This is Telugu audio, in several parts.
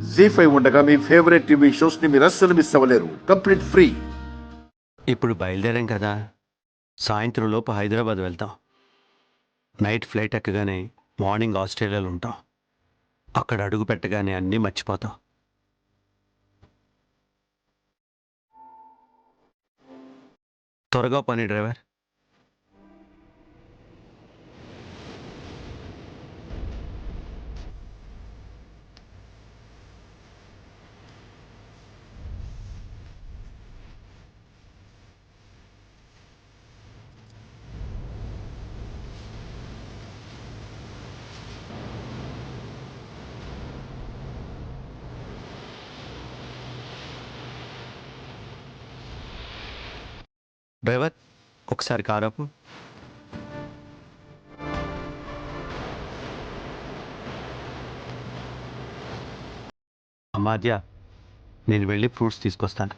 జీ5 ఉండగా మీ ఫేవరెట్ టీవీ షోస్ ని మీరు అస్సలు మిస్ అవ్వలేరు. Complete free. ఇప్పుడు బయలుదేరాం కదా, సాయంత్రం లోపు హైదరాబాద్ వెళ్తాం. నైట్ ఫ్లైట్ ఎక్కగానే మార్నింగ్ ఆస్ట్రేలియాలో ఉంటాం. అక్కడ అడుగు పెట్టగానే అన్నీ మర్చిపోతాం. త్వరగా పని డ్రైవర్. డ్రైవర్ ఒకసారి కారాపు. అమ్మాద్య, నేను వెళ్ళి ఫ్రూట్స్ తీసుకొస్తాను.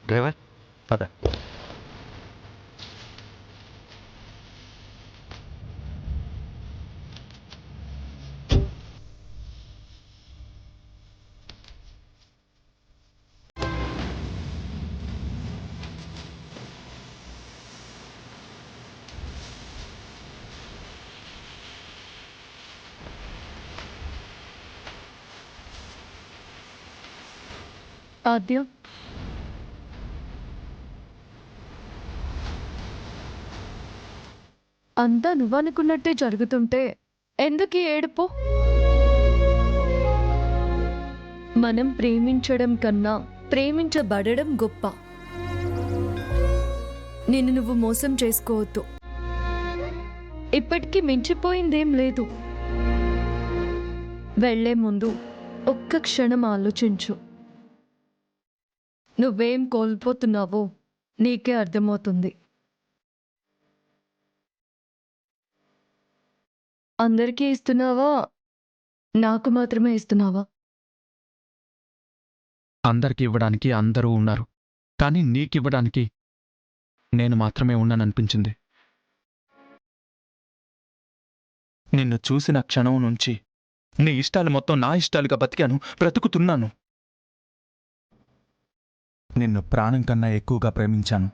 డ్రైవర్ పద. ఆద్య, అంతా నువ్వనుకున్నట్టే జరుగుతుంటే ఎందుకు ఈ ఏడుపు? మనం ప్రేమించడం కన్నా ప్రేమించబడడం గొప్ప. నిన్ను నువ్వు మోసం చేసుకోవద్దు. ఇప్పటికీ మించిపోయిందేం లేదు. వెళ్లే ముందు ఒక్క క్షణం ఆలోచించు. నువ్వేం కోల్పోతున్నావో నీకే అర్థమవుతుంది. అందరికీ ఇస్తున్నావా, నాకు మాత్రమే ఇస్తున్నావా? అందరికి ఇవ్వడానికి అందరూ ఉన్నారు, కానీ నీకివ్వడానికి నేను మాత్రమే ఉన్నాననిపించింది. నిన్ను చూసిన క్షణం నుంచి నీ ఇష్టాలు మొత్తం నా ఇష్టాలుగా బతికాను, బ్రతుకుతున్నాను. నిన్ను ప్రాణం కన్నా ఎక్కువగా ప్రేమించాను.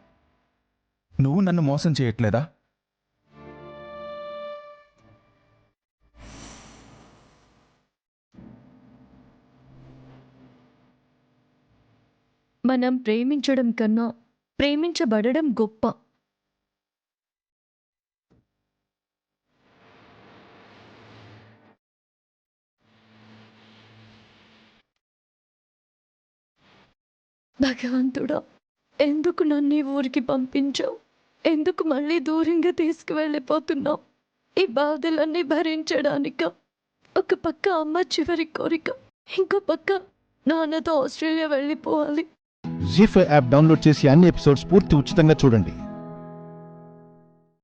నువ్వు నన్ను మోసం చేయట్లేదా? మనం ప్రేమించడం కన్నా ప్రేమించబడడం గొప్ప. భగవంతుడా, ఎందుకు నన్ను ఈ ఊరికి పంపించావు? ఎందుకు మళ్ళీ దూరంగా తీసుకువెళ్ళిపోతున్నావు? ఈ బాధలన్నీ భరించడానిక? ఒక పక్క అమ్మ చివరి కోరిక, ఇంకో పక్క నాన్నతో ఆస్ట్రేలియా వెళ్ళిపోవాలి. జీ5 యాప్ డౌన్లోడ్ చేసి అన్ని ఎపిసోడ్స్ పూర్తి ఉచితంగా చూడండి.